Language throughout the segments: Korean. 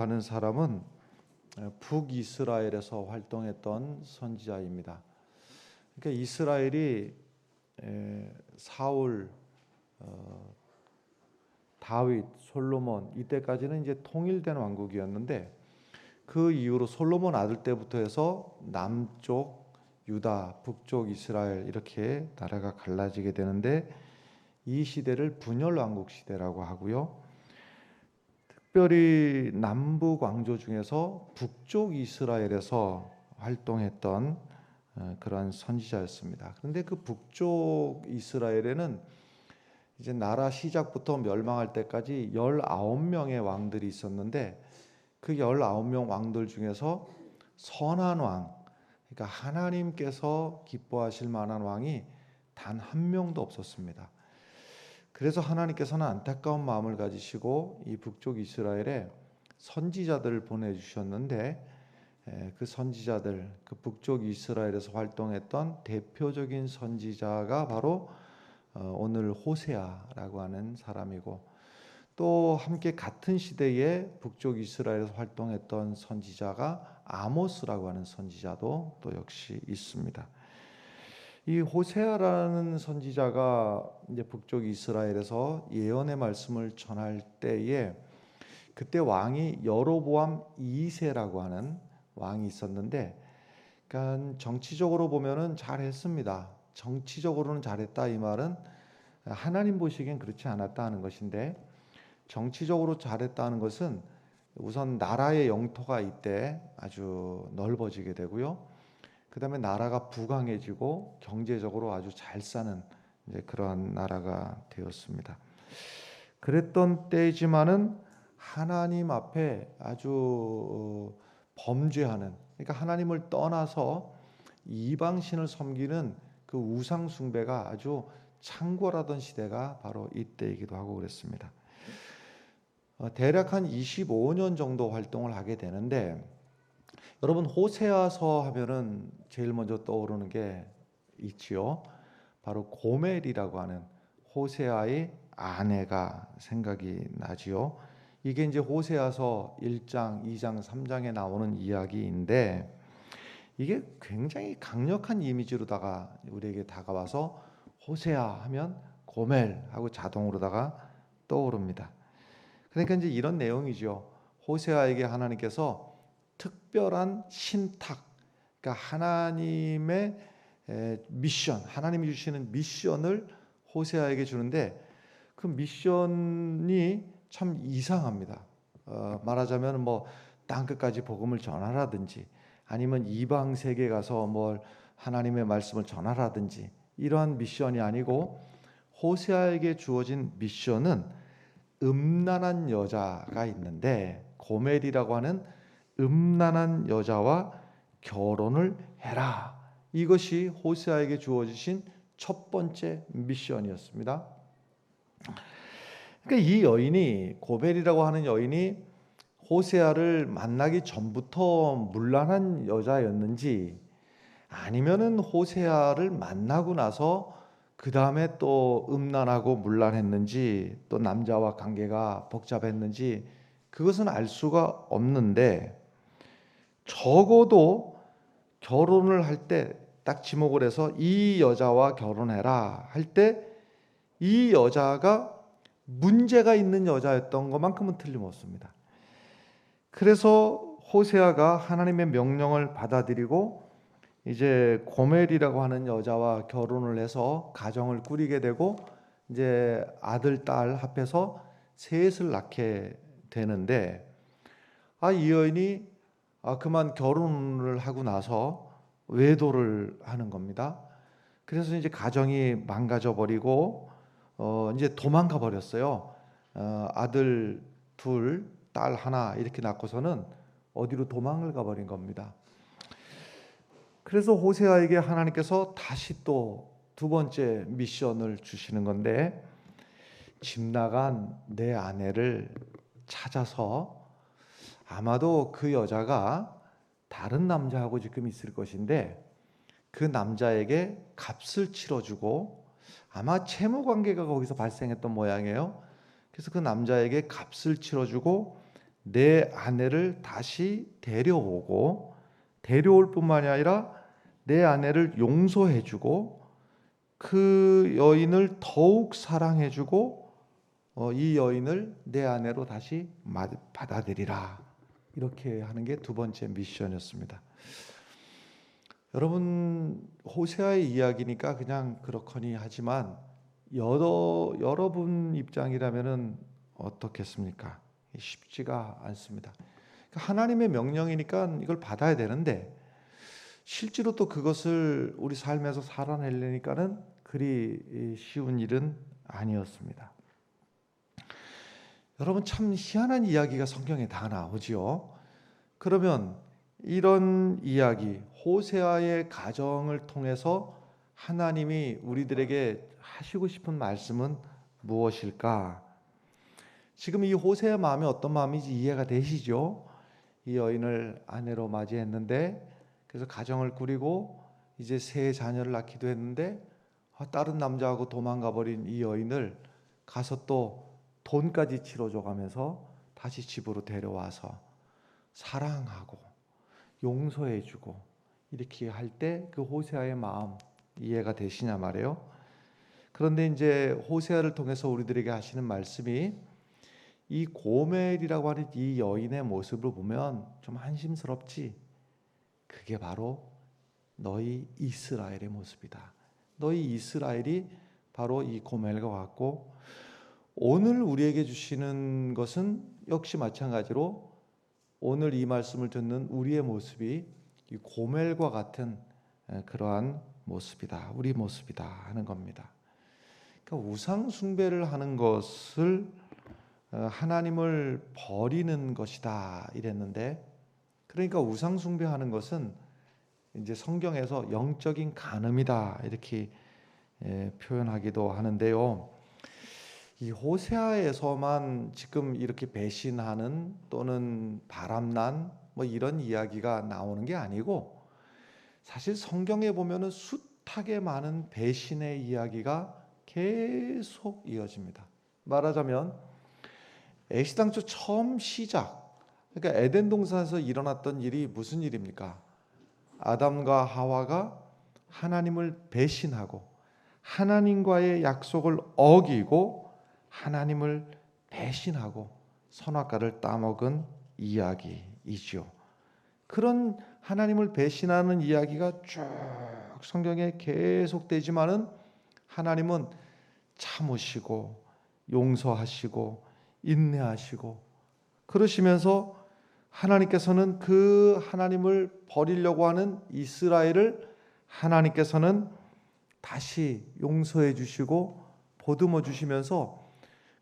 하는 사람은 북이스라엘에서 활동했던 선지자입니다. 그러니까 이스라엘이 사울, 다윗, 솔로몬 이때까지는 이제 통일된 왕국이었는데 그 이후로 솔로몬 아들 때부터 해서 남쪽 유다, 북쪽 이스라엘 이렇게 나라가 갈라지게 되는데 이 시대를 분열 왕국 시대라고 하고요. 특별히 남북 왕조 중에서 북쪽 이스라엘에서 활동했던 그러한 선지자였습니다. 그런데 그 북쪽 이스라엘에는 이제 나라 시작부터 멸망할 때까지 19명의 왕들이 있었는데 그 19명 왕들 중에서 선한 왕, 그러니까 하나님께서 기뻐하실 만한 왕이 단 한 명도 없었습니다. 그래서 하나님께서는 안타까운 마음을 가지시고 이 북쪽 이스라엘에 선지자들을 보내주셨는데 그 선지자들, 그 북쪽 이스라엘에서 활동했던 대표적인 선지자가 바로 오늘 호세아라고 하는 사람이고, 또 함께 같은 시대에 북쪽 이스라엘에서 활동했던 선지자가 아모스라고 하는 선지자도 또 역시 있습니다. 이 호세아라는 선지자가 이제 북쪽 이스라엘에서 예언의 말씀을 전할 때에 그때 왕이 여로보암 2세라고 하는 왕이 있었는데, 그러니까 정치적으로 보면은 잘했습니다. 정치적으로는 잘했다 이 말은 하나님 보시기엔 그렇지 않았다 하는 것인데, 정치적으로 잘했다는 것은 우선 나라의 영토가 이때 아주 넓어지게 되고요. 그 다음에 나라가 부강해지고 경제적으로 아주 잘 사는 이제 그러한 나라가 되었습니다. 그랬던 때이지만은 하나님 앞에 아주 범죄하는, 그러니까 하나님을 떠나서 이방신을 섬기는 그 우상 숭배가 아주 창궐하던 시대가 바로 이때이기도 하고 그랬습니다. 대략 한 25년 정도 활동을 하게 되는데, 여러분 호세아서 하면은 제일 먼저 떠오르는 게 있지요. 바로 고멜이라고 하는 호세아의 아내가 생각이 나지요. 이게 이제 호세아서 1장, 2장, 3장에 나오는 이야기인데, 이게 굉장히 강력한 이미지로다가 우리에게 다가와서 호세아 하면 고멜하고 자동으로다가 떠오릅니다. 그러니까 이제 이런 내용이죠. 호세아에게 하나님께서 특별한 신탁, 그러니까 하나님의 미션, 하나님이 주시는 미션을 호세아에게 주는데, 그 미션이 참 이상합니다. 말하자면 뭐 땅끝까지 복음을 전하라든지, 아니면 이방 세계에 가서 뭘 하나님의 말씀을 전하라든지, 이러한 미션이 아니고 호세아에게 주어진 미션은 음란한 여자가 있는데, 고멜이라고 하는 음란한 여자와 결혼을 해라. 이것이 호세아에게 주어지신 첫 번째 미션이었습니다. 그러니까 이 여인이, 고멜이라고 하는 여인이 호세아를 만나기 전부터 문란한 여자였는지, 아니면은 호세아를 만나고 나서 그 다음에 또 음란하고 문란했는지, 또 남자와 관계가 복잡했는지, 그것은 알 수가 없는데, 적어도 결혼을 할 때 딱 지목을 해서 이 여자와 결혼해라 할 때 이 여자가 문제가 있는 여자였던 것만큼은 틀림없습니다. 그래서 호세아가 하나님의 명령을 받아들이고 이제 고멜이라고 하는 여자와 결혼을 해서 가정을 꾸리게 되고, 이제 아들, 딸 합해서 셋을 낳게 되는데, 이 여인이 그만 결혼을 하고 나서 외도를 하는 겁니다. 그래서 이제 가정이 망가져 버리고 이제 도망가 버렸어요. 아들 둘, 딸 하나 이렇게 낳고서는 어디로 도망을 가 버린 겁니다. 그래서 호세아에게 하나님께서 다시 또 두 번째 미션을 주시는 건데, 집 나간 내 아내를 찾아서, 아마도 그 여자가 다른 남자하고 지금 있을 것인데 그 남자에게 값을 치러주고, 아마 채무 관계가 거기서 발생했던 모양이에요. 그래서 그 남자에게 값을 치러주고 내 아내를 다시 데려올 뿐만이 아니라 내 아내를 용서해주고 그 여인을 더욱 사랑해주고 이 여인을 내 아내로 다시 받아들이라. 이렇게 하는 게 두 번째 미션이었습니다. 여러분, 호세아의 이야기니까 그냥 그렇거니 하지만 여러분 입장이라면은 어떻겠습니까? 쉽지가 않습니다. 하나님의 명령이니까 이걸 받아야 되는데 실제로 또 그것을 우리 삶에서 살아내려니까는 그리 쉬운 일은 아니었습니다. 여러분, 참 희한한 이야기가 성경에 다 나오지요. 그러면 이런 이야기, 호세아의 가정을 통해서 하나님이 우리들에게 하시고 싶은 말씀은 무엇일까? 지금 이 호세아의 마음이 어떤 마음인지 이해가 되시죠? 이 여인을 아내로 맞이했는데, 그래서 가정을 꾸리고 이제 세 자녀를 낳기도 했는데 다른 남자하고 도망가 버린 이 여인을 가서 또 돈까지 치러줘 가면서 다시 집으로 데려와서 사랑하고 용서해주고 이렇게 할 때 그 호세아의 마음 이해가 되시냐 말이에요. 그런데 이제 호세아를 통해서 우리들에게 하시는 말씀이 이 고멜이라고 하는 이 여인의 모습을 보면 좀 한심스럽지. 그게 바로 너희 이스라엘의 모습이다. 너희 이스라엘이 바로 이 고멜과 같고, 오늘 우리에게 주시는 것은 역시 마찬가지로 오늘 이 말씀을 듣는 우리의 모습이 이 고멜과 같은 그러한 모습이다. 우리 모습이다 하는 겁니다. 그러니까 우상 숭배를 하는 것을 하나님을 버리는 것이다 이랬는데, 그러니까 우상 숭배하는 것은 이제 성경에서 영적인 간음이다 이렇게 표현하기도 하는데요. 이 호세아에서만 지금 이렇게 배신하는 또는 바람난 뭐 이런 이야기가 나오는 게 아니고, 사실 성경에 보면은 숱하게 많은 배신의 이야기가 계속 이어집니다. 말하자면 애시당초 처음 시작, 그러니까 에덴 동산에서 일어났던 일이 무슨 일입니까? 아담과 하와가 하나님을 배신하고 하나님과의 약속을 어기고 하나님을 배신하고 선악과를 따먹은 이야기이죠. 그런 하나님을 배신하는 이야기가 쭉 성경에 계속되지만은 하나님은 참으시고 용서하시고 인내하시고 그러시면서 하나님께서는 그 하나님을 버리려고 하는 이스라엘을 하나님께서는 다시 용서해 주시고 보듬어 주시면서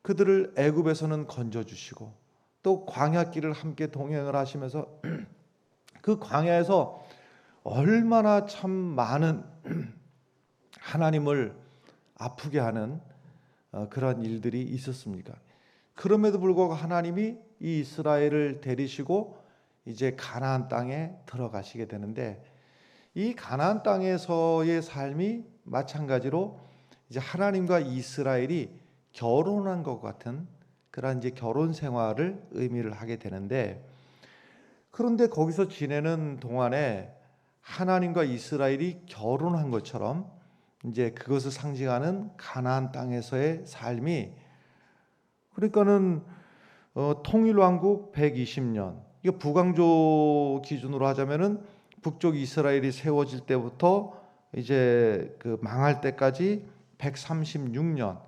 그들을 애굽에서는 건져 주시고 또 광야길을 함께 동행을 하시면서 그 광야에서 얼마나 참 많은 하나님을 아프게 하는 그런 일들이 있었습니까? 그럼에도 불구하고 하나님이 이 이스라엘을 데리시고 이제 가나안 땅에 들어가시게 되는데, 이 가나안 땅에서의 삶이 마찬가지로 이제 하나님과 이스라엘이 결혼한 것 같은 그런 이제 결혼 생활을 의미를 하게 되는데, 그런데 거기서 지내는 동안에 하나님과 이스라엘이 결혼한 것처럼 이제 그것을 상징하는 가나안 땅에서의 삶이, 그러니까는 통일왕국 120년, 이게 북왕조 기준으로 하자면은 북쪽 이스라엘이 세워질 때부터 이제 그 망할 때까지 136년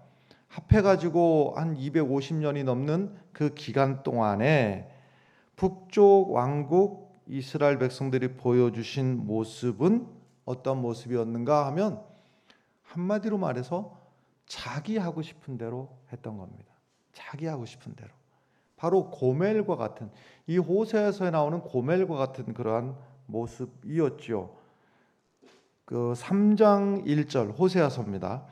합해가지고 한 250년이 넘는 그 기간 동안에 북쪽 왕국 이스라엘 백성들이 보여주신 모습은 어떤 모습이었는가 하면 한마디로 말해서 자기 하고 싶은 대로 했던 겁니다. 자기 하고 싶은 대로. 바로 고멜과 같은, 이 호세아서에 나오는 고멜과 같은 그러한 모습이었죠. 그 3장 1절 호세아서입니다.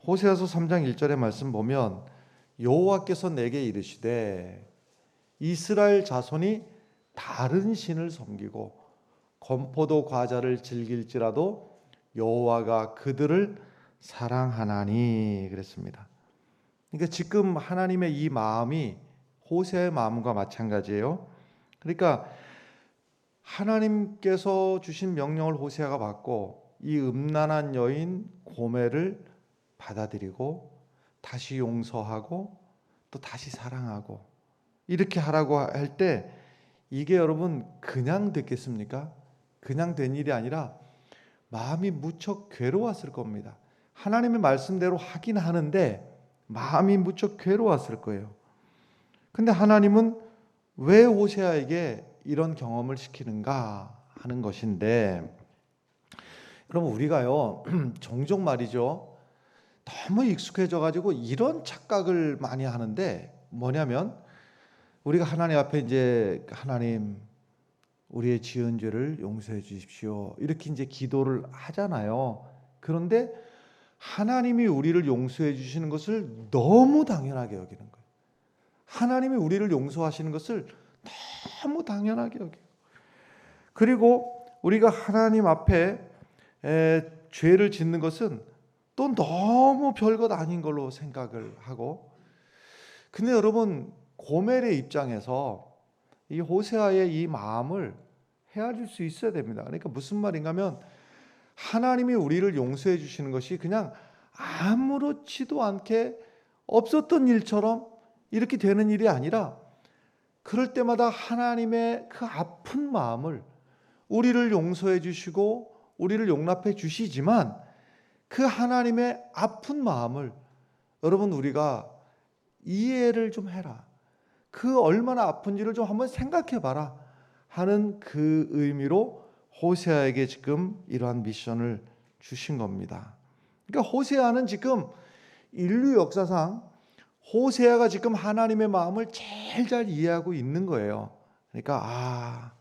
호세아서 3장 1절의 말씀 보면 여호와께서 내게 이르시되 이스라엘 자손이 다른 신을 섬기고 건포도 과자를 즐길지라도 여호와가 그들을 사랑하나니 그랬습니다. 그러니까 지금 하나님의 이 마음이 호세아의 마음과 마찬가지예요. 그러니까 하나님께서 주신 명령을 호세아가 받고 이 음란한 여인 고멜을 받아들이고 다시 용서하고 또 다시 사랑하고 이렇게 하라고 할 때 이게 여러분 그냥 됐겠습니까? 그냥 된 일이 아니라 마음이 무척 괴로웠을 겁니다. 하나님의 말씀대로 하긴 하는데 마음이 무척 괴로웠을 거예요. 근데 하나님은 왜 호세아에게 이런 경험을 시키는가 하는 것인데, 여러분 우리가요 종종 말이죠 너무 익숙해져 가지고 이런 착각을 많이 하는데, 뭐냐면 우리가 하나님 앞에 이제 하나님 우리의 지은 죄를 용서해 주십시오 이렇게 이제 기도를 하잖아요. 그런데 하나님이 우리를 용서해 주시는 것을 너무 당연하게 여기는 거예요. 하나님이 우리를 용서하시는 것을 너무 당연하게 여겨요. 그리고 우리가 하나님 앞에 죄를 짓는 것은 또 너무 별것 아닌 걸로 생각을 하고, 근데 여러분 고멜의 입장에서 이 호세아의 이 마음을 헤아릴 수 있어야 됩니다. 그러니까 무슨 말인가 하면 하나님이 우리를 용서해 주시는 것이 그냥 아무렇지도 않게 없었던 일처럼 이렇게 되는 일이 아니라, 그럴 때마다 하나님의 그 아픈 마음을 우리를 용서해 주시고 우리를 용납해 주시지만 그 하나님의 아픈 마음을 여러분 우리가 이해를 좀 해라, 그 얼마나 아픈지를 좀 한번 생각해 봐라 하는 그 의미로 호세아에게 지금 이러한 미션을 주신 겁니다. 그러니까 호세아는 지금 인류 역사상 호세아가 지금 하나님의 마음을 제일 잘 이해하고 있는 거예요. 그러니까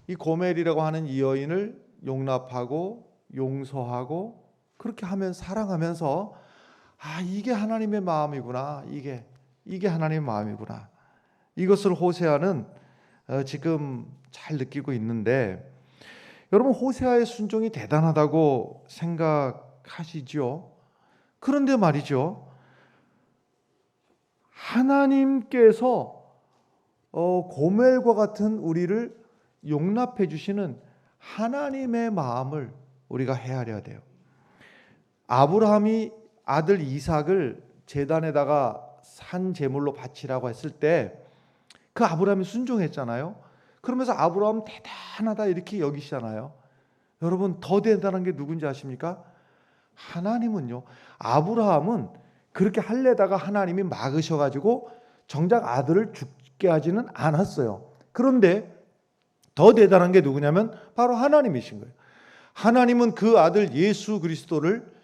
이 고멜이라고 하는 이 여인을 용납하고 용서하고 그렇게 하면 사랑하면서 이게 하나님의 마음이구나, 이게 하나님의 마음이구나, 이것을 호세아는 지금 잘 느끼고 있는데, 여러분 호세아의 순종이 대단하다고 생각하시죠? 그런데 말이죠, 하나님께서 고멜과 같은 우리를 용납해 주시는 하나님의 마음을 우리가 헤아려야 돼요. 아브라함이 아들 이삭을 제단에다가 산 제물로 바치라고 했을 때 그 아브라함이 순종했잖아요. 그러면서 아브라함 대단하다 이렇게 여기시잖아요. 여러분 더 대단한 게 누군지 아십니까? 하나님은요, 아브라함은 그렇게 할래다가 하나님이 막으셔가지고 정작 아들을 죽게 하지는 않았어요. 그런데 더 대단한 게 누구냐면 바로 하나님이신 거예요. 하나님은 그 아들 예수 그리스도를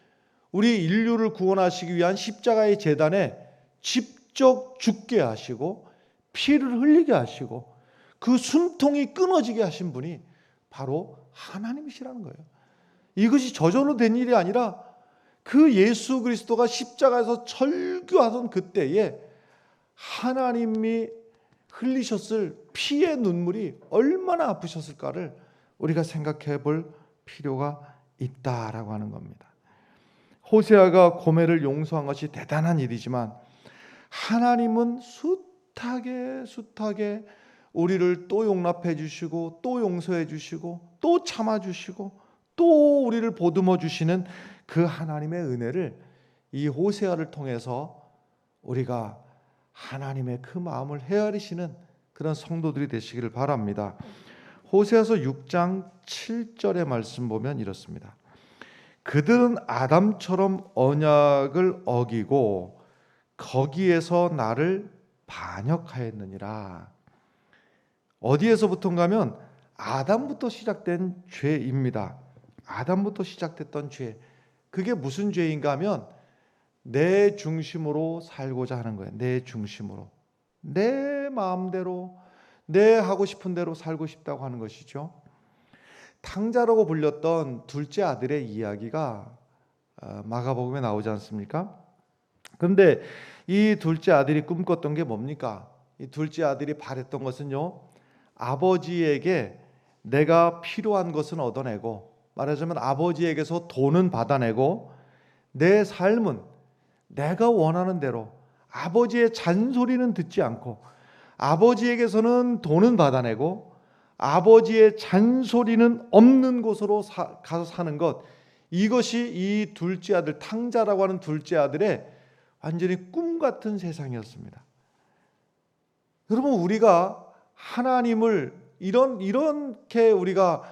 우리 인류를 구원하시기 위한 십자가의 제단에 직접 죽게 하시고 피를 흘리게 하시고 그 숨통이 끊어지게 하신 분이 바로 하나님이시라는 거예요. 이것이 저절로 된 일이 아니라 그 예수 그리스도가 십자가에서 설교하던 그때에 하나님이 흘리셨을 피의 눈물이 얼마나 아프셨을까를 우리가 생각해 볼 필요가 있다라고 하는 겁니다. 호세아가 고멜을 용서한 것이 대단한 일이지만 하나님은 숱하게 우리를 또 용납해 주시고 또 용서해 주시고 또 참아 주시고 또 우리를 보듬어 주시는 그 하나님의 은혜를 이 호세아를 통해서 우리가 하나님의 그 마음을 헤아리시는 그런 성도들이 되시기를 바랍니다. 호세아서 6장 7절의 말씀 보면 이렇습니다. 그들은 아담처럼 언약을 어기고 거기에서 나를 반역하였느니라. 어디에서부터인가 하면 아담부터 시작된 죄입니다. 아담부터 시작됐던 죄. 그게 무슨 죄인가 하면 내 중심으로 살고자 하는 거예요. 내 중심으로. 내 마음대로, 내 하고 싶은 대로 살고 싶다고 하는 것이죠. 탕자라고 불렸던 둘째 아들의 이야기가 마가복음에 나오지 않습니까? 그런데 이 둘째 아들이 꿈꿨던 게 뭡니까? 이 둘째 아들이 바랬던 것은요, 아버지에게 내가 필요한 것은 얻어내고, 말하자면 아버지에게서 돈은 받아내고 내 삶은 내가 원하는 대로 아버지의 잔소리는 듣지 않고 아버지에게서는 돈은 받아내고 아버지의 잔소리는 없는 곳으로 가서 사는 것, 이것이 이 둘째 아들, 탕자라고 하는 둘째 아들의 완전히 꿈 같은 세상이었습니다. 여러분, 우리가 하나님을 이렇게 우리가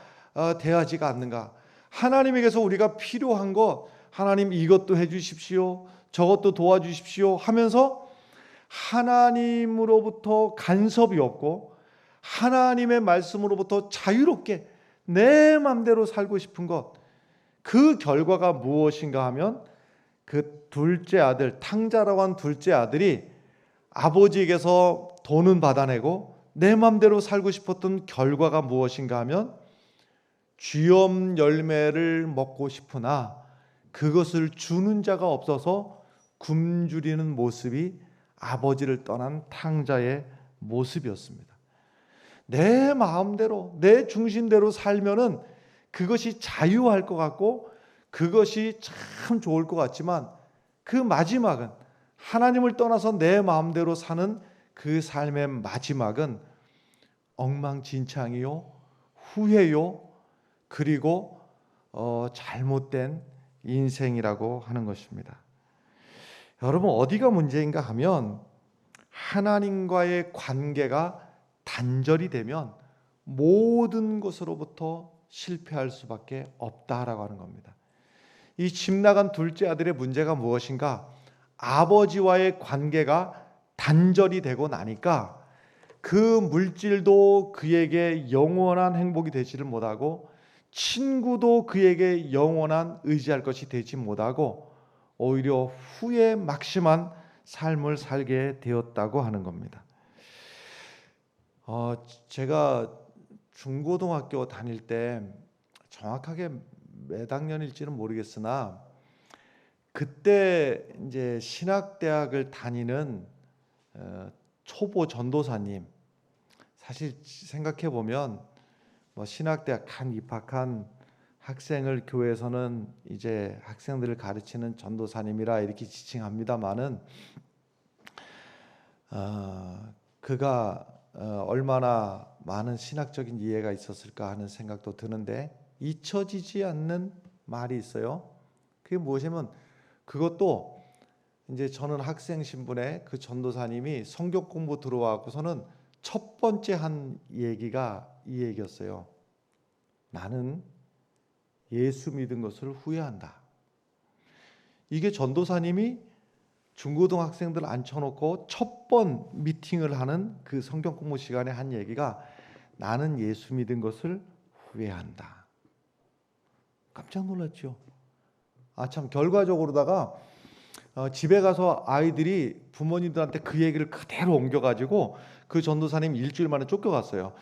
대하지가 않는가? 하나님에게서 우리가 필요한 것, 하나님 이것도 해주십시오, 저것도 도와주십시오 하면서 하나님으로부터 간섭이 없고 하나님의 말씀으로부터 자유롭게 내 마음대로 살고 싶은 것, 그 결과가 무엇인가 하면 그 둘째 아들, 탕자라고 한 둘째 아들이 아버지에게서 돈은 받아내고 내 마음대로 살고 싶었던 결과가 무엇인가 하면 쥐엄 열매를 먹고 싶으나 그것을 주는 자가 없어서 굶주리는 모습이 아버지를 떠난 탕자의 모습이었습니다. 내 마음대로, 내 중심대로 살면은 그것이 자유할 것 같고 그것이 참 좋을 것 같지만 그 마지막은, 하나님을 떠나서 내 마음대로 사는 그 삶의 마지막은 엉망진창이요, 후회요, 그리고 잘못된 인생이라고 하는 것입니다. 여러분, 어디가 문제인가 하면 하나님과의 관계가 단절이 되면 모든 것으로부터 실패할 수밖에 없다라고 하는 겁니다. 이 집 나간 둘째 아들의 문제가 무엇인가? 아버지와의 관계가 단절이 되고 나니까 그 물질도 그에게 영원한 행복이 되지를 못하고 친구도 그에게 영원한 의지할 것이 되지 못하고 오히려 후에 막심한 삶을 살게 되었다고 하는 겁니다. 제가 중고등학교 다닐 때 정확하게 몇 학년일지는 모르겠으나 그때 이제 신학대학을 다니는 초보 전도사님, 사실 생각해 보면 신학대학 입학한 학생을 교회에서는 이제 학생들을 가르치는 전도사님이라 이렇게 지칭합니다마는 그가 얼마나 많은 신학적인 이해가 있었을까 하는 생각도 드는데 잊혀지지 않는 말이 있어요. 그게 무엇이냐면 그것도 이제 저는 학생 신분의 그 전도사님이 성경 공부 들어와서는 첫 번째 한 얘기가 이 얘기였어요. 나는 예수 믿은 것을 후회한다. 이게 전도사님이 중고등학생들 앉혀놓고 첫 번 미팅을 하는 그 성경 공부 시간에 한 얘기가 나는 예수 믿은 것을 후회한다. 깜짝 놀랐죠. 참 결과적으로다가 집에 가서 아이들이 부모님들한테 그 얘기를 그대로 옮겨가지고 그 전도사님 일주일 만에 쫓겨갔어요.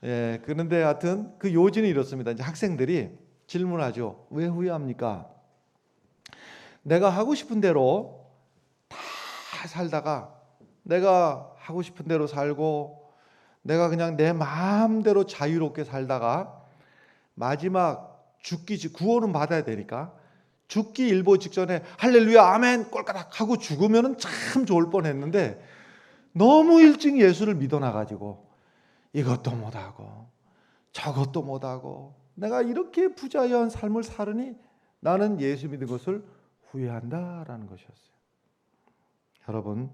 그런데 하여튼 그 요지는 이렇습니다. 이제 학생들이 질문하죠. 왜 후회합니까? 내가 하고 싶은 대로 다 살다가 내가 하고 싶은 대로 살고 내가 그냥 내 마음대로 자유롭게 살다가 마지막 구원은 받아야 되니까 죽기 일보 직전에 할렐루야 아멘 꼴까닥 하고 죽으면 참 좋을 뻔했는데 너무 일찍 예수를 믿어놔가지고 이것도 못하고 저것도 못하고 내가 이렇게 부자유한 삶을 살으니 나는 예수 믿은 것을 후회한다라는 것이었어요. 여러분,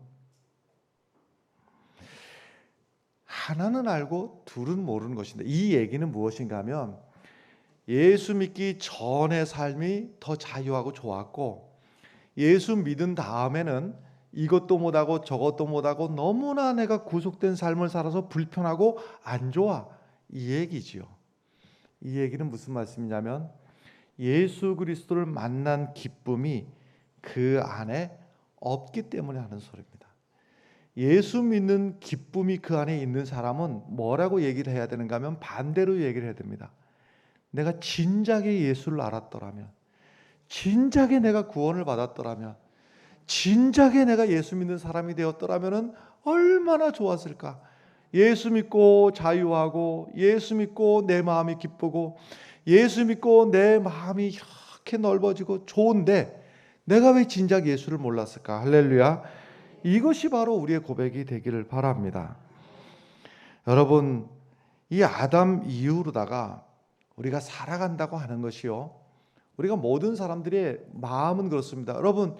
하나는 알고 둘은 모르는 것인데 이 얘기는 무엇인가 하면 예수 믿기 전의 삶이 더 자유하고 좋았고 예수 믿은 다음에는 이것도 못하고 저것도 못하고 너무나 내가 구속된 삶을 살아서 불편하고 안 좋아, 이 얘기지요. 이 얘기는 무슨 말씀이냐면 예수 그리스도를 만난 기쁨이 그 안에 없기 때문에 하는 소리입니다. 예수 믿는 기쁨이 그 안에 있는 사람은 뭐라고 얘기를 해야 되는가 하면 반대로 얘기를 해야 됩니다. 내가 진작에 예수를 알았더라면, 진작에 내가 구원을 받았더라면, 진작에 내가 예수 믿는 사람이 되었더라면 얼마나 좋았을까. 예수 믿고 자유하고 예수 믿고 내 마음이 기쁘고 예수 믿고 내 마음이 이렇게 넓어지고 좋은데 내가 왜 진작 예수를 몰랐을까. 할렐루야. 이것이 바로 우리의 고백이 되기를 바랍니다. 여러분, 이 아담 이후로다가 우리가 살아간다고 하는 것이요, 우리가 모든 사람들의 마음은 그렇습니다. 여러분,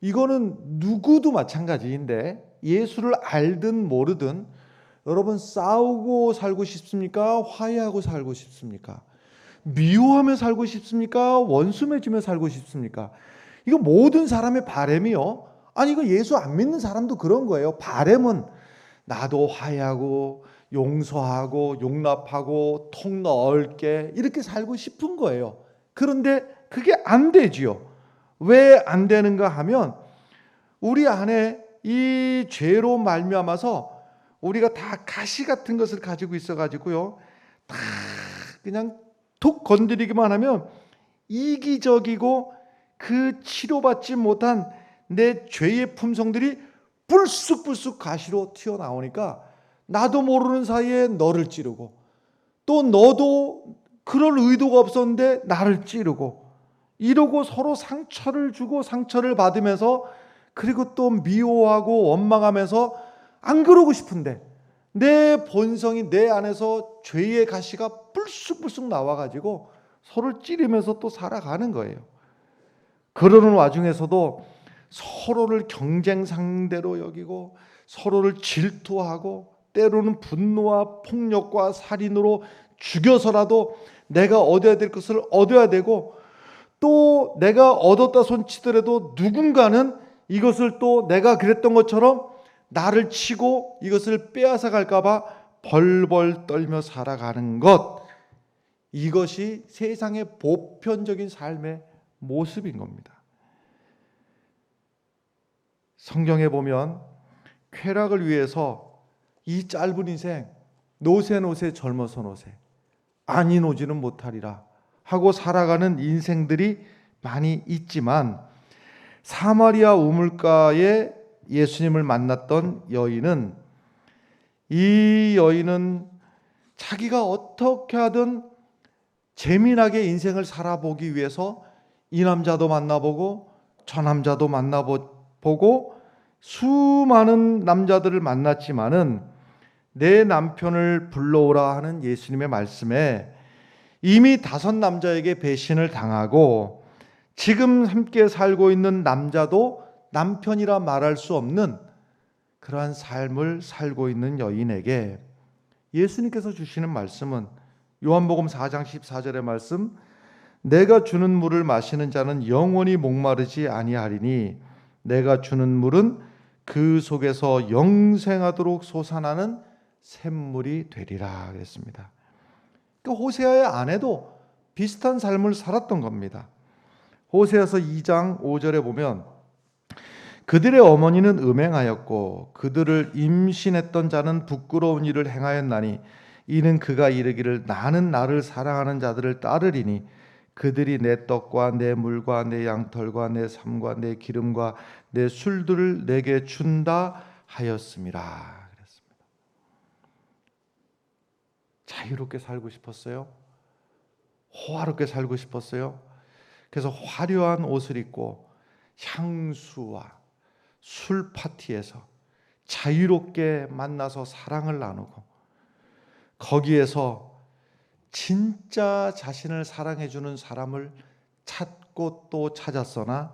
이거는 누구도 마찬가지인데, 예수를 알든 모르든 여러분, 싸우고 살고 싶습니까? 화해하고 살고 싶습니까? 미워하며 살고 싶습니까? 원수 맺으며 살고 싶습니까? 이거 모든 사람의 바람이요. 아니, 이거 예수 안 믿는 사람도 그런 거예요. 바람은 나도 화해하고 용서하고 용납하고 통 넓게 이렇게 살고 싶은 거예요. 그런데 그게 안 되지요. 왜 안 되는가 하면 우리 안에 이 죄로 말미암아서 우리가 다 가시 같은 것을 가지고 있어가지고요, 다 그냥 툭 건드리기만 하면 이기적이고 그 치료받지 못한 내 죄의 품성들이 불쑥불쑥 가시로 튀어나오니까 나도 모르는 사이에 너를 찌르고, 또 너도 그럴 의도가 없었는데 나를 찌르고, 이러고 서로 상처를 주고 상처를 받으면서, 그리고 또 미워하고 원망하면서 안 그러고 싶은데 내 본성이 내 안에서 죄의 가시가 불쑥불쑥 나와가지고 서로를 찌르면서 또 살아가는 거예요. 그러는 와중에서도 서로를 경쟁 상대로 여기고 서로를 질투하고 때로는 분노와 폭력과 살인으로 죽여서라도 내가 얻어야 될 것을 얻어야 되고, 또 내가 얻었다 손치더라도 누군가는 이것을 또 내가 그랬던 것처럼 나를 치고 이것을 빼앗아 갈까봐 벌벌 떨며 살아가는 것, 이것이 세상의 보편적인 삶의 모습인 겁니다. 성경에 보면 쾌락을 위해서 이 짧은 인생 노세 젊어서 노세 아니 노지는 못하리라 하고 살아가는 인생들이 많이 있지만, 사마리아 우물가에 예수님을 만났던 여인은, 이 여인은 자기가 어떻게 하든 재미나게 인생을 살아보기 위해서 이 남자도 만나보고 저 남자도 만나보고 수많은 남자들을 만났지만은 내 남편을 불러오라 하는 예수님의 말씀에 이미 5 남자에게 배신을 당하고 지금 함께 살고 있는 남자도 남편이라 말할 수 없는 그러한 삶을 살고 있는 여인에게 예수님께서 주시는 말씀은 요한복음 4장 14절의 말씀, 내가 주는 물을 마시는 자는 영원히 목마르지 아니하리니 내가 주는 물은 그 속에서 영생하도록 솟아나는 샘물이 되리라 그랬습니다. 그러니까 호세아의 아내도 비슷한 삶을 살았던 겁니다. 호세아서 2장 5절에 보면 그들의 어머니는 음행하였고 그들을 임신했던 자는 부끄러운 일을 행하였나니 이는 그가 이르기를 나는 나를 사랑하는 자들을 따르리니 그들이 내 떡과 내 물과 내 양털과 내 삶과 내 기름과 내 술들을 내게 준다 하였음이라 그랬습니다. 자유롭게 살고 싶었어요? 호화롭게 살고 싶었어요? 그래서 화려한 옷을 입고 향수와 술 파티에서 자유롭게 만나서 사랑을 나누고, 거기에서 진짜 자신을 사랑해주는 사람을 찾고 또 찾았으나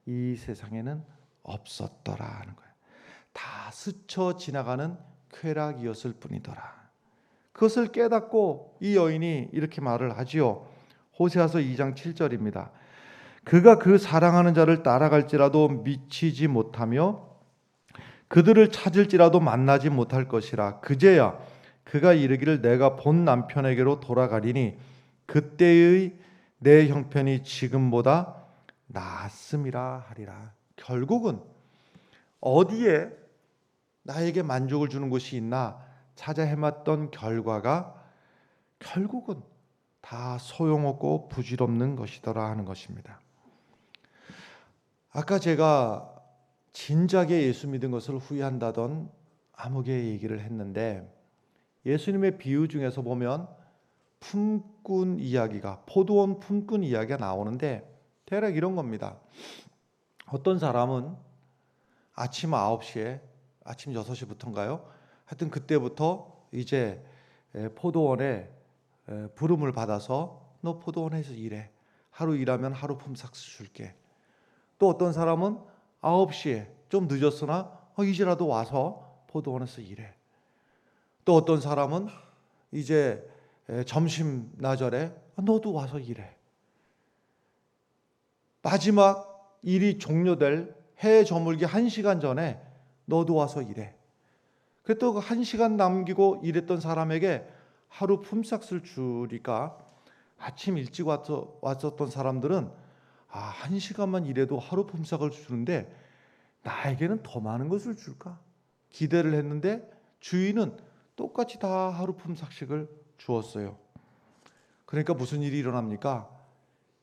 이 세상에는 없었더라 하는 거예요. 다 스쳐 지나가는 쾌락이었을 뿐이더라. 그것을 깨닫고 이 여인이 이렇게 말을 하지요. 호세아서 2장 7절입니다. 그가 그 사랑하는 자를 따라갈지라도 미치지 못하며 그들을 찾을지라도 만나지 못할 것이라. 그제야 그가 이르기를 내가 본 남편에게로 돌아가리니 그때의 내 형편이 지금보다 나았음이라 하리라. 결국은 어디에 나에게 만족을 주는 곳이 있나 찾아 헤맸던 결과가 결국은 다 소용없고 부질없는 것이더라 하는 것입니다. 아까 제가 진작에 예수 믿은 것을 후회한다던 아무개 얘기를 했는데, 예수님의 비유 중에서 보면 품꾼 이야기가, 포도원 품꾼 이야기가 나오는데 대략 이런 겁니다. 어떤 사람은 아침 9시에 아침 6시부터인가요? 하여튼 그때부터 이제 포도원에 부름을 받아서 너 포도원에서 일해. 하루 일하면 하루 품삯을 줄게. 또 어떤 사람은 9시에 좀 늦었으나 이제라도 와서 포도원에서 일해. 또 어떤 사람은 이제 점심 나절에 너도 와서 일해. 마지막 일이 종료될 해 저물기 1시간 전에 너도 와서 일해. 그랬더니 그 1시간 남기고 일했던 사람에게 하루 품삯을 주니까 아침 일찍 왔었던 사람들은 1시간만 일해도 하루 품삯을 주는데 나에게는 더 많은 것을 줄까? 기대를 했는데 주인은 똑같이 다 하루 품삯을 주었어요. 그러니까 무슨 일이 일어납니까?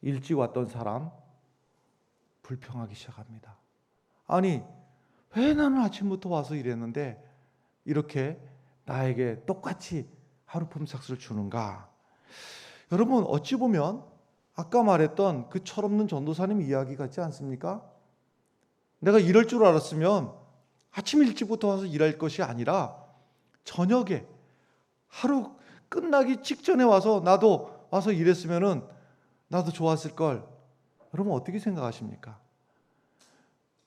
일찍 왔던 사람 불평하기 시작합니다. 아니, 왜 나는 아침부터 와서 일했는데 이렇게 나에게 똑같이 하루 품삯을 주는가? 여러분, 어찌 보면 아까 말했던 그 철없는 전도사님 이야기 같지 않습니까? 내가 이럴 줄 알았으면 아침 일찍부터 와서 일할 것이 아니라 저녁에 하루 끝나기 직전에 와서 나도 와서 일했으면은 나도 좋았을 걸. 여러분 어떻게 생각하십니까?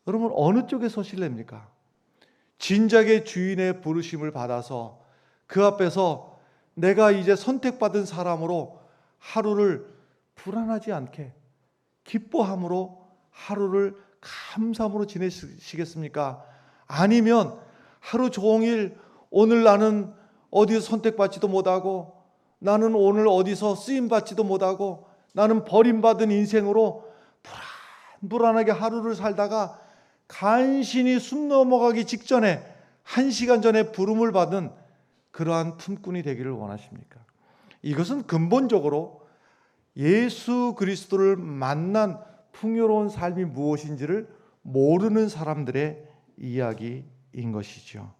여러분 어느 쪽에 서실랍니까? 진작에 주인의 부르심을 받아서 그 앞에서 내가 이제 선택받은 사람으로 하루를 불안하지 않게 기뻐함으로 하루를 감사함으로 지내시겠습니까? 아니면 하루 종일 오늘 나는 어디서 선택받지도 못하고 나는 오늘 어디서 쓰임받지도 못하고 나는 버림받은 인생으로 불안하게 하루를 살다가 간신히 숨 넘어가기 직전에 1시간 전에 부름을 받은 그러한 품꾼이 되기를 원하십니까? 이것은 근본적으로 예수 그리스도를 만난 풍요로운 삶이 무엇인지를 모르는 사람들의 이야기인 것이죠.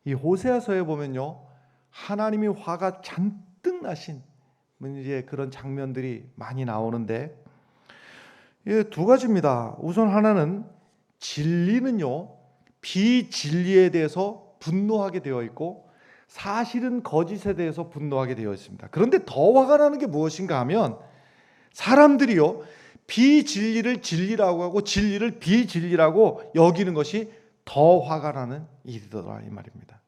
이 호세아서에 보면요, 하나님이 화가 잔뜩 나신 이제 그런 장면들이 많이 나오는데 두 가지입니다. 우선 하나는 진리는요, 비진리에 대해서 분노하게 되어 있고 사실은 거짓에 대해서 분노하게 되어 있습니다. 그런데 더 화가 나는 게 무엇인가 하면 사람들이요, 비진리를 진리라고 하고 진리를 비진리라고 여기는 것이 더 화가 나는 일이더라 이 말입니다.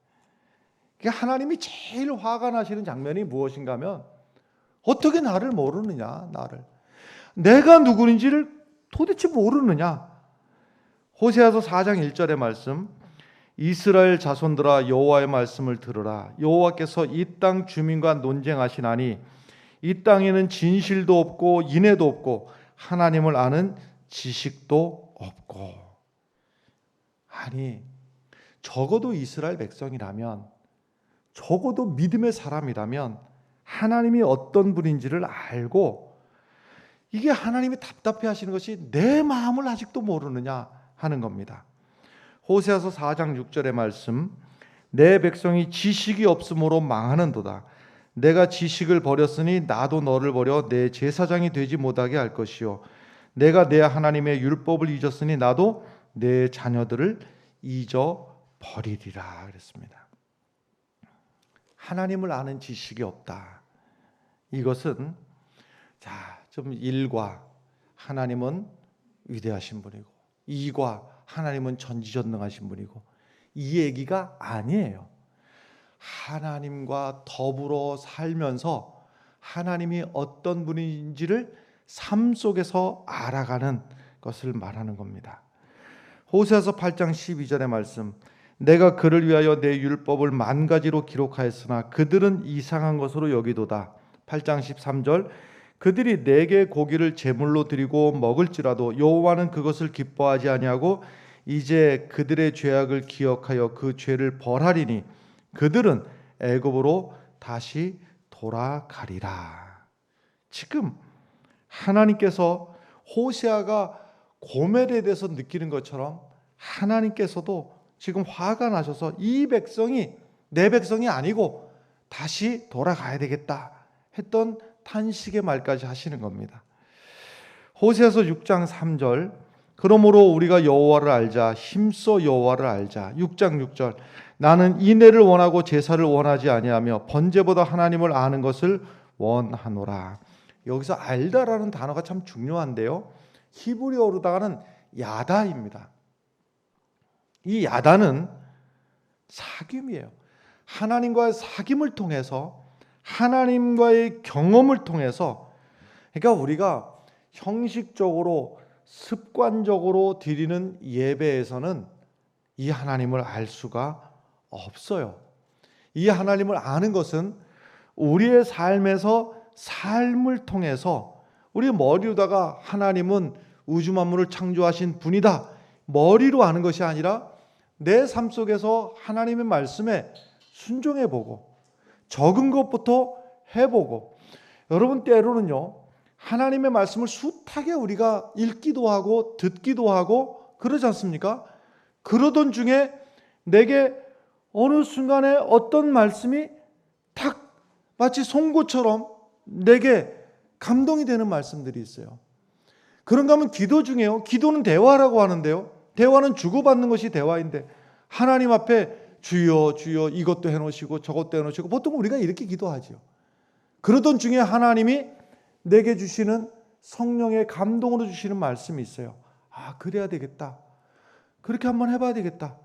그러니까 하나님이 제일 화가 나시는 장면이 무엇인가 하면 어떻게 나를 모르느냐, 나를 내가 누구인지를 도대체 모르느냐. 호세아서 4장 1절의 말씀, 이스라엘 자손들아 여호와의 말씀을 들으라. 여호와께서 이 땅 주민과 논쟁하시나니 이 땅에는 진실도 없고 인애도 없고 하나님을 아는 지식도 없고. 아니, 적어도 이스라엘 백성이라면, 적어도 믿음의 사람이라면 하나님이 어떤 분인지를 알고, 이게 하나님이 답답해 하시는 것이 내 마음을 아직도 모르느냐 하는 겁니다. 호세아서 4장 6절의 말씀, 내 백성이 지식이 없으므로 망하는도다. 내가 지식을 버렸으니 나도 너를 버려 내 제사장이 되지 못하게 할 것이요, 내가 내 하나님의 율법을 잊었으니 나도 내 자녀들을 잊어버리리라 그랬습니다. 하나님을 아는 지식이 없다. 이것은 좀 일과 하나님은 위대하신 분이고 이과 하나님은 전지전능하신 분이고 이 얘기가 아니에요. 하나님과 더불어 살면서 하나님이 어떤 분인지를 삶 속에서 알아가는 것을 말하는 겁니다. 호세아서 8장 12절의 말씀, 내가 그를 위하여 내 율법을 만 가지로 기록하였으나 그들은 이상한 것으로 여기도다. 8장 13절, 그들이 내게 고기를 제물로 드리고 먹을지라도 여호와는 그것을 기뻐하지 아니하고 이제 그들의 죄악을 기억하여 그 죄를 벌하리니 그들은 애굽으로 다시 돌아가리라. 지금 하나님께서 호세아가 고멜에 대해서 느끼는 것처럼 하나님께서도 지금 화가 나셔서 이 백성이 내 백성이 아니고 다시 돌아가야 되겠다 했던 탄식의 말까지 하시는 겁니다. 호세아서 6장 3절, 그러므로 우리가 여호와를 알자. 힘써 여호와를 알자. 6장 6절. 나는 인애를 원하고 제사를 원하지 아니하며 번제보다 하나님을 아는 것을 원하노라. 여기서 알다라는 단어가 참 중요한데요. 히브리어로다가는 야다입니다. 이 야다는 사귐이에요. 하나님과의 사귐을 통해서, 하나님과의 경험을 통해서, 그러니까 우리가 형식적으로 습관적으로 드리는 예배에서는 이 하나님을 알 수가 없어요. 이 하나님을 아는 것은 우리의 삶에서, 삶을 통해서, 우리 머리로다가 하나님은 우주 만물을 창조하신 분이다, 머리로 아는 것이 아니라 내 삶 속에서 하나님의 말씀에 순종해보고 적은 것부터 해보고. 여러분, 때로는요, 하나님의 말씀을 숱하게 우리가 읽기도 하고 듣기도 하고 그러지 않습니까? 그러던 중에 내게 어느 순간에 어떤 말씀이 탁 마치 송곳처럼 내게 감동이 되는 말씀들이 있어요. 그런가 하면 기도 중에요. 기도는 대화라고 하는데요. 대화는 주고받는 것이 대화인데 하나님 앞에 주여 주여 이것도 해놓으시고 저것도 해놓으시고, 보통 우리가 이렇게 기도하죠. 그러던 중에 하나님이 내게 주시는 성령의 감동으로 주시는 말씀이 있어요. 아, 그래야 되겠다. 그렇게 한번 해봐야 되겠다.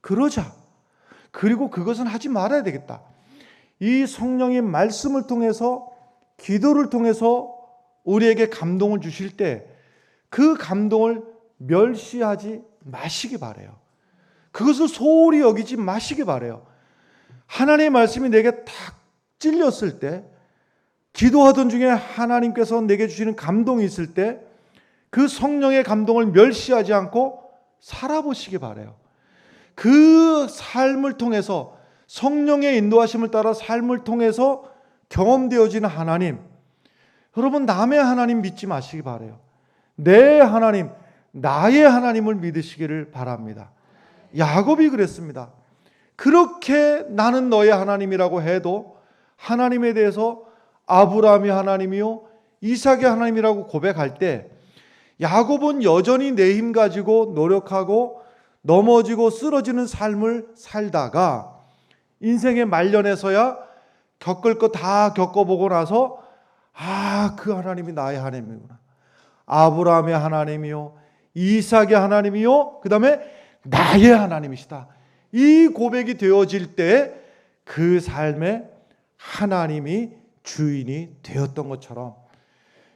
그러자. 그리고 그것은 하지 말아야 되겠다. 이 성령의 말씀을 통해서, 기도를 통해서 우리에게 감동을 주실 때 그 감동을 멸시하지 마시기 바라요. 그것을 소홀히 여기지 마시기 바라요. 하나님의 말씀이 내게 탁 찔렸을 때, 기도하던 중에 하나님께서 내게 주시는 감동이 있을 때 그 성령의 감동을 멸시하지 않고 살아보시기 바라요. 그 삶을 통해서, 성령의 인도하심을 따라 삶을 통해서 경험되어지는 하나님, 여러분, 남의 하나님 믿지 마시기 바라요. 내 하나님, 나의 하나님을 믿으시기를 바랍니다. 야곱이 그랬습니다. 그렇게 나는 너의 하나님이라고 해도 하나님에 대해서 아브라함이 하나님이요 이삭의 하나님이라고 고백할 때 야곱은 여전히 내 힘 가지고 노력하고 넘어지고 쓰러지는 삶을 살다가 인생의 말년에서야 겪을 거 다 겪어보고 나서, 아, 그 하나님이 나의 하나님이구나. 아브라함의 하나님이요 이삭의 하나님이요 그 다음에 나의 하나님이시다. 이 고백이 되어질 때 그 삶에 하나님이 주인이 되었던 것처럼,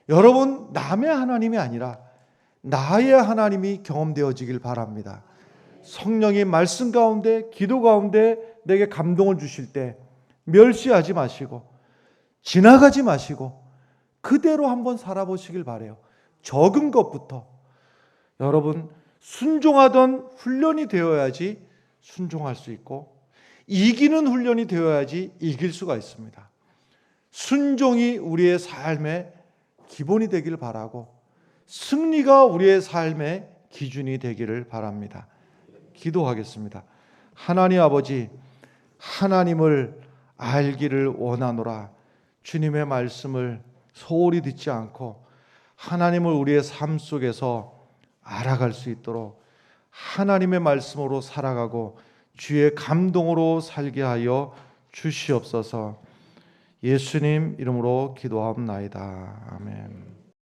여러분, 남의 하나님이 아니라 나의 하나님이 경험되어지길 바랍니다. 성령의 말씀 가운데, 기도 가운데 내게 감동을 주실 때 멸시하지 마시고 지나가지 마시고 그대로 한번 살아보시길 바라요. 적은 것부터. 여러분, 순종하던 훈련이 되어야지 순종할 수 있고, 이기는 훈련이 되어야지 이길 수가 있습니다. 순종이 우리의 삶의 기본이 되기를 바라고, 승리가 우리의 삶의 기준이 되기를 바랍니다. 기도하겠습니다. 하나님 아버지, 하나님을 알기를 원하노라. 주님의 말씀을 소홀히 듣지 않고 하나님을 우리의 삶 속에서 알아갈 수 있도록 하나님의 말씀으로 살아가고 주의 감동으로 살게 하여 주시옵소서. 예수님 이름으로 기도하옵나이다. 아멘.